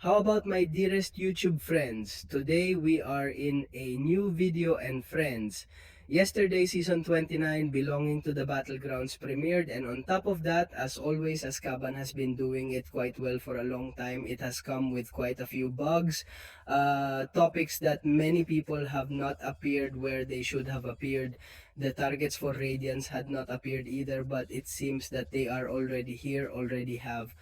How about my dearest YouTube friends? Today we are in a new video and friends. Yesterday season 29 belonging to the Battlegrounds premiered, and on top of that, as always, as Kaban has been doing it quite well for a long time, it has come with quite a few bugs, topics that many people have not appeared where they should have appeared. The targets for Radiance had not appeared either, but it seems that they are already here, already have.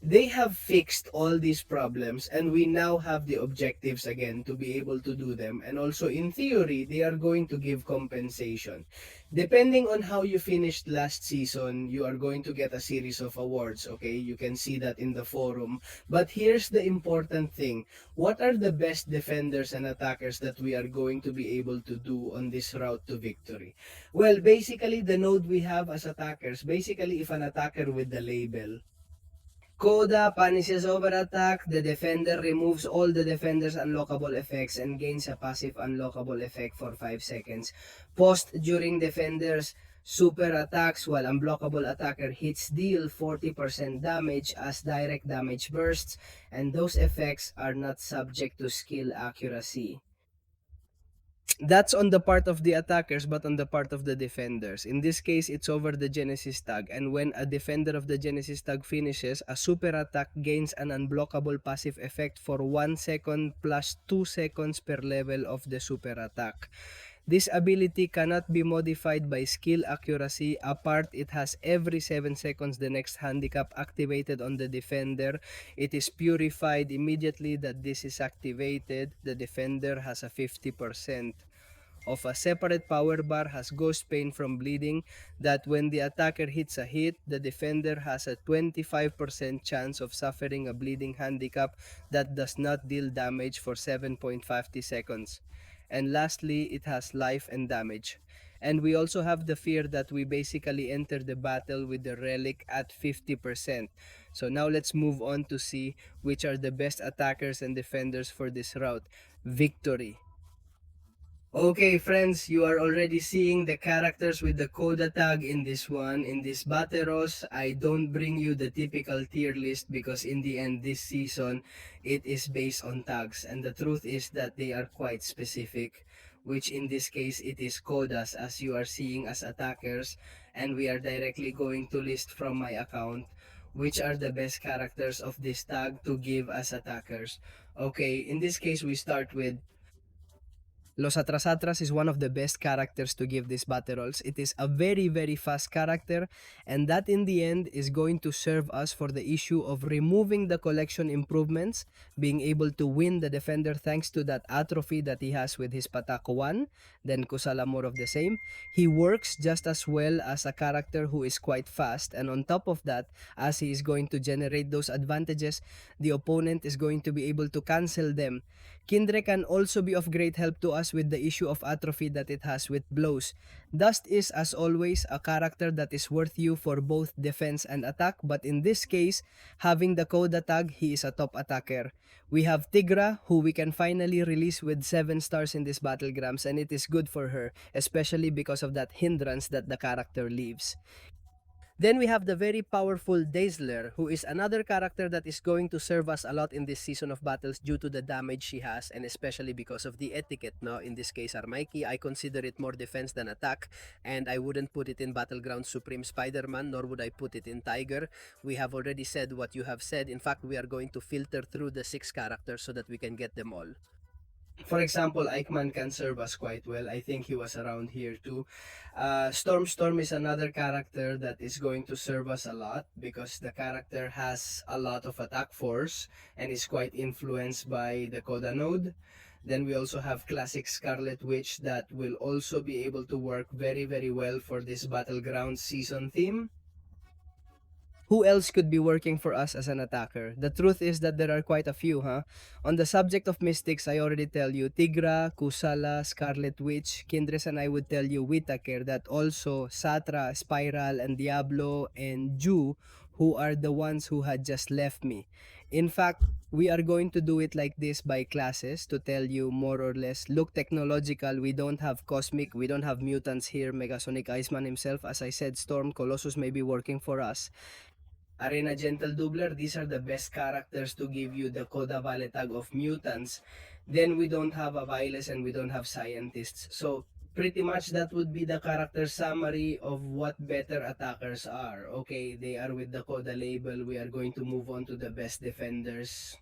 They have fixed all these problems, and we now have the objectives again to be able to do them. And also in theory they are going to give compensation depending on how you finished last season. You are going to get a series of awards. Okay, you can see that in the forum, but here's the important thing: what are the best defenders and attackers that we are going to be able to do on this route to victory? Well, basically the node we have as attackers, basically if an attacker with the label Coda punishes over attack. The defender removes all the defender's unlockable effects and gains a passive unlockable effect for 5 seconds. Post during defender's super attacks while unblockable attacker hits deal 40% damage as direct damage bursts, and those effects are not subject to skill accuracy. That's on the part of the attackers, but on the part of the defenders. In this case, it's over the Genesis tag, and when a defender of the Genesis tag finishes, a super attack gains an unblockable passive effect for 1 second plus 2 seconds per level of the super attack. This ability cannot be modified by skill accuracy. Apart, it has every 7 seconds the next handicap activated on the defender. It is purified immediately that this is activated. The defender has a 50% of a separate power bar, has ghost pain from bleeding, that when the attacker hits a hit, the defender has a 25% chance of suffering a bleeding handicap that does not deal damage for 7.50 seconds. And lastly, it has life and damage. And we also have the fear that we basically enter the battle with the relic at 50%. So now let's move on to see which are the best attackers and defenders for this route. Victory. Okay, friends, you are already seeing the characters with the Coda tag in this one. In this Bateros, I don't bring you the typical tier list because in the end this season, it is based on tags. And the truth is that they are quite specific, which in this case, it is Codas as you are seeing as attackers. And we are directly going to list from my account which are the best characters of this tag to give as attackers. Okay, in this case, we start with Los Atrasatras is one of the best characters to give these battle rolls. It is a very, very fast character, and that in the end is going to serve us for the issue of removing the collection improvements, being able to win the defender thanks to that atrophy that he has with his Patak 1, then Kusala more of the same. He works just as well as a character who is quite fast, and on top of that, as he is going to generate those advantages, the opponent is going to be able to cancel them. Kindre can also be of great help to us with the issue of atrophy that it has with blows. Dust is, as always, a character that is worth you for both defense and attack, but in this case, having the Coda tag, he is a top attacker. We have Tigra, who we can finally release with 7 stars in this Battlegrounds, and it is good for her, especially because of that hindrance that the character leaves. Then we have the very powerful Dazzler, who is another character that is going to serve us a lot in this season of battles due to the damage she has, and especially because of the etiquette. No? In this case, Armaiki, I consider it more defense than attack, and I wouldn't put it in Battleground Supreme Spider-Man, nor would I put it in Tiger. We have already said what you have said. In fact, we are going to filter through the 6 characters so that we can get them all. For example, Eichmann can serve us quite well. I think he was around here too. Storm is another character that is going to serve us a lot because the character has a lot of attack force and is quite influenced by the Coda node. Then we also have classic Scarlet Witch that will also be able to work very, very well for this Battleground season theme. Who else could be working for us as an attacker? The truth is that there are quite a few, huh? On the subject of mystics, I already tell you, Tigra, Kusala, Scarlet Witch, Kindres, and I would tell you Whitaker, that also Satra, Spiral, and Diablo, and Ju, who are the ones who had just left me. In fact, we are going to do it like this by classes to tell you more or less, look technological, we don't have cosmic, we don't have mutants here, Megasonic Iceman himself, as I said, Storm, Colossus may be working for us. Arena Gentle Doubler, these are the best characters to give you the Coda Vale tag of mutants. Then we don't have a Viles and we don't have scientists. So pretty much that would be the character summary of what better attackers are. Okay, they are with the Coda label. We are going to move on to the best defenders.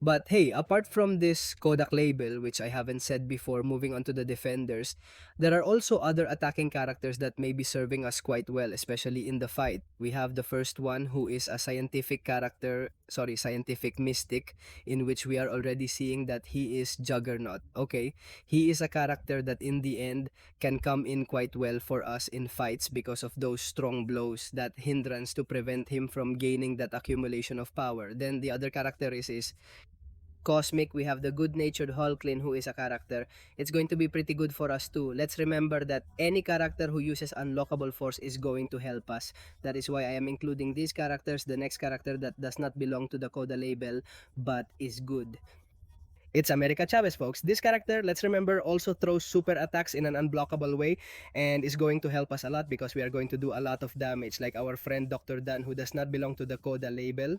But hey, apart from this Kodak label, which I haven't said before, moving on to the defenders, there are also other attacking characters that may be serving us quite well, especially in the fight. We have the first one who is a scientific character, sorry, scientific mystic, in which we are already seeing that he is Juggernaut. Okay, he is a character that in the end can come in quite well for us in fights because of those strong blows, that hindrance to prevent him from gaining that accumulation of power. Then the other character is Cosmic. We have the good-natured Hulklin, who is a character. It's going to be pretty good for us too. Let's remember that any character who uses unlockable force is going to help us. That is why I am including these characters. The next character that does not belong to the Coda label but is good. It's America Chavez, folks. This character, let's remember, also throws super attacks in an unblockable way and is going to help us a lot because we are going to do a lot of damage, like our friend Dr. Dan, who does not belong to the Coda label.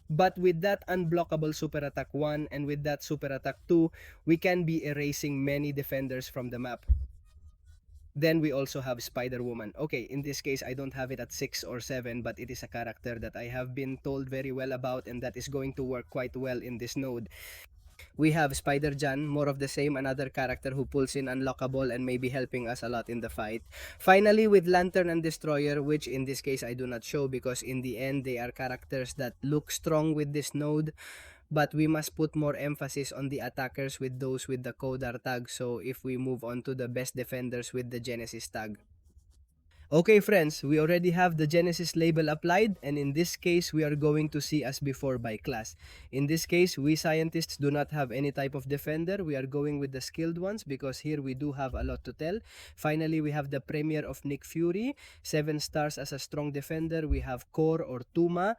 But with that unblockable super attack 1 and with that super attack 2, we can be erasing many defenders from the map. Then we also have Spider-Woman. Okay, in this case, I don't have it at 6 or 7, but it is a character that I have been told very well about and that is going to work quite well in this node. We have Spider-Jan, more of the same, another character who pulls in unlockable and may be helping us a lot in the fight. Finally, with Lantern and Destroyer, which in this case I do not show because in the end they are characters that look strong with this node, but we must put more emphasis on the attackers with those with the Kodar tag. So if we move on to the best defenders with the Genesis tag. Okay friends, we already have the Genesis label applied, and in this case we are going to see as before by class. In this case, we scientists do not have any type of defender. We are going with the skilled ones because here we do have a lot to tell. Finally, we have the premier of Nick Fury, 7 stars as a strong defender. We have Kor or Tuma.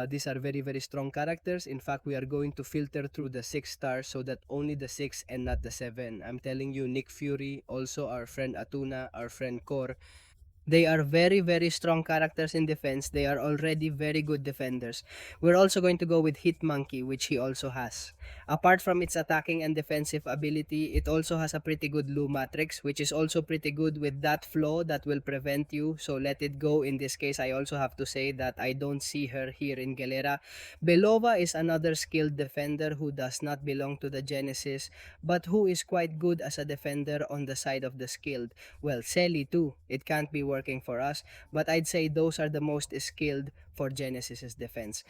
These are very strong characters. In fact, we are going to filter through the 6 stars so that only the 6 and not the 7. I'm telling you, Nick Fury, also our friend Atuna, our friend Kor, they are very strong characters in defense. They are already very good defenders. We're also going to go with Hit Monkey, which he also has. Apart from its attacking and defensive ability, it also has a pretty good Lu Matrix, which is also pretty good with that flow that will prevent you. So let it go. In this case, I also have to say that I don't see her here in Galera. Belova is another skilled defender who does not belong to the Genesis, but who is quite good as a defender on the side of the skilled. Well, Selly too. It can't be working for us, but I'd say those are the most skilled for Genesis's defense.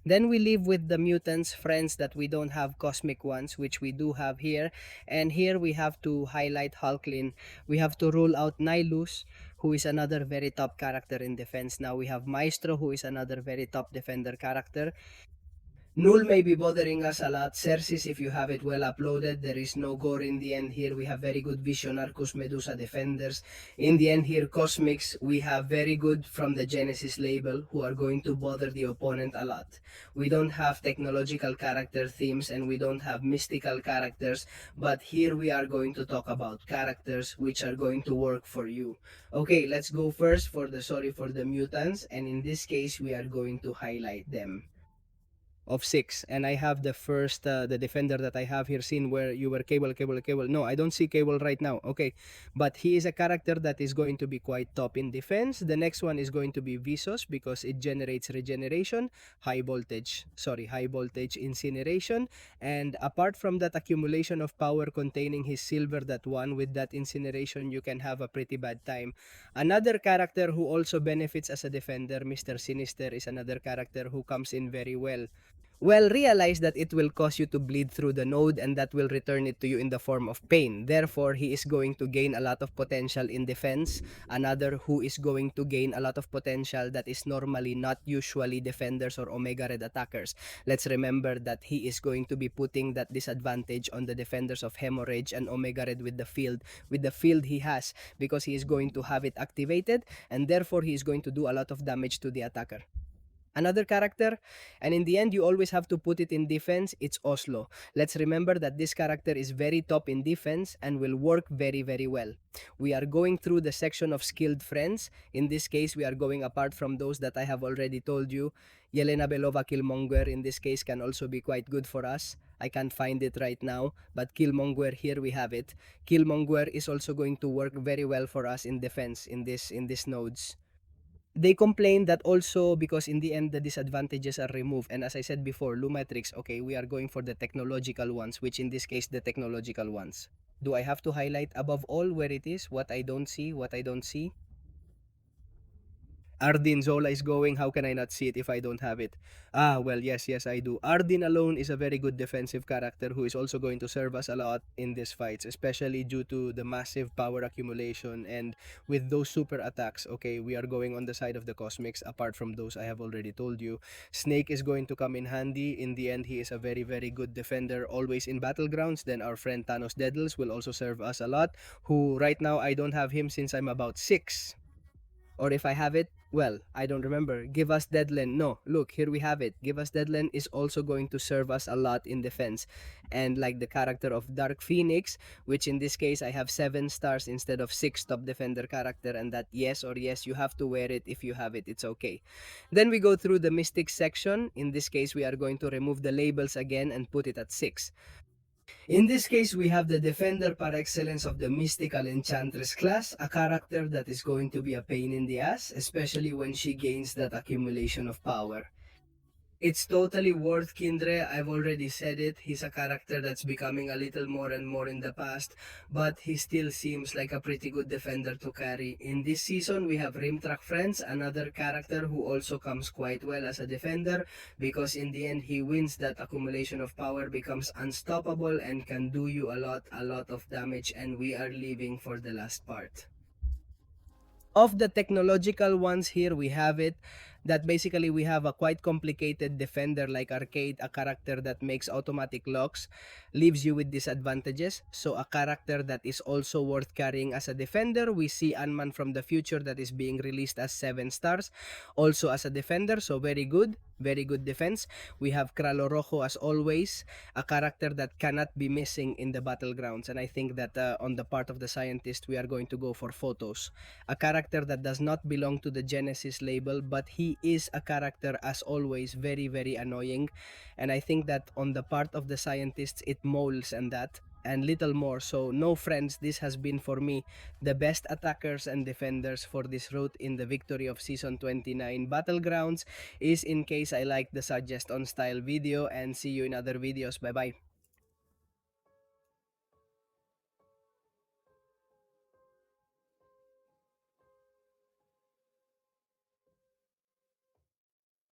Then we leave with the mutants friends that we don't have cosmic ones, which we do have here. And here we have to highlight Hulklin. We have to rule out Nihilus, who is another very top character in defense. Now we have Maestro, who is another very top defender character. Null may be bothering us a lot. Cersis, if you have it well uploaded, there is no gore in the end here. We have very good Vision, Arcus, Medusa defenders. In the end here, Cosmics, we have very good from the Genesis label who are going to bother the opponent a lot. We don't have technological character themes and we don't have mystical characters, but here we are going to talk about characters which are going to work for you. Okay, let's go first for the sorry for the mutants, and in this case, we are going to highlight them of 6, and I have the first the defender that I have here seen where you were cable. No, I don't see cable right now. Okay, but he is a character that is going to be quite top in defense. The next one is going to be Visos because it generates regeneration, high voltage incineration, and apart from that accumulation of power containing his silver, that one with that incineration, you can have a pretty bad time. Another character who also benefits as a defender, Mr. Sinister, is another character who comes in very well. Well, realize that it will cause you to bleed through the node and that will return it to you in the form of pain. Therefore, he is going to gain a lot of potential in defense. Another who is going to gain a lot of potential that is normally not usually defenders or Omega Red attackers. Let's remember that he is going to be putting that disadvantage on the defenders of Hemorrhage and Omega Red with the field he has, because he is going to have it activated and therefore he is going to do a lot of damage to the attacker. Another character, and in the end you always have to put it in defense, it's Oslo. Let's remember that this character is very top in defense and will work very very well. We are going through the section of skilled friends. In this case we are going apart from those that I have already told you. Yelena Belova Killmonger in this case can also be quite good for us. I can't find it right now, but Killmonger, here we have it. Killmonger is also going to work very well for us in defense in this nodes. They complain that also because in the end the disadvantages are removed, and as I said before, Lumatrix, okay, we are going for the technological ones, which in this case the technological ones. Do I have to highlight above all where it is, what I don't see, what I don't see? Ardin Zola is going. How can I not see it if I don't have it? Ah, well, yes, yes, I do. Ardin alone is a very good defensive character who is also going to serve us a lot in these fights, especially due to the massive power accumulation and with those super attacks. Okay, we are going on the side of the Cosmics. Apart from those, I have already told you. Snake is going to come in handy. In the end, he is a very, very good defender, always in Battlegrounds. Then our friend Thanos Dedals will also serve us a lot, who right now I don't have him since I'm about 6. Or if I have it, well, I don't remember. Give us Deadland. No, look, here we have it. Give us Deadland is also going to serve us a lot in defense. And like the character of Dark Phoenix, which in this case I have 7 stars instead of 6 top defender character, and that yes or yes, you have to wear it. If you have it, it's okay. Then we go through the Mystic section. In this case, we are going to remove the labels again and put it at 6. In this case, we have the defender par excellence of the mystical enchantress class, a character that is going to be a pain in the ass, especially when she gains that accumulation of power. It's totally worth Kindre. I've already said it. He's a character that's becoming a little more and more in the past, but he still seems like a pretty good defender to carry. In this season, we have Rimtrack Friends, another character who also comes quite well as a defender because in the end, he wins that accumulation of power, becomes unstoppable, and can do you a lot of damage, and we are leaving for the last part. Of the technological ones here, we have it that basically we have a quite complicated defender like Arcade, a character that makes automatic locks, leaves you with disadvantages. So a character that is also worth carrying as a defender. We see Ant-Man from the future that is being released as 7 stars, also as a defender, so very good defense. We have Kralo Rojo as always, a character that cannot be missing in the Battlegrounds, and I think that on the part of the scientist we are going to go for Photos, a character that does not belong to the Genesis label, but he is a character as always very annoying, and I think that on the part of the scientists it molds and that and little more. So no friends, this has been for me the best attackers and defenders for this route in the victory of season 29 Battlegrounds. Is in case I like the suggest on style video, and see you in other videos. Bye bye.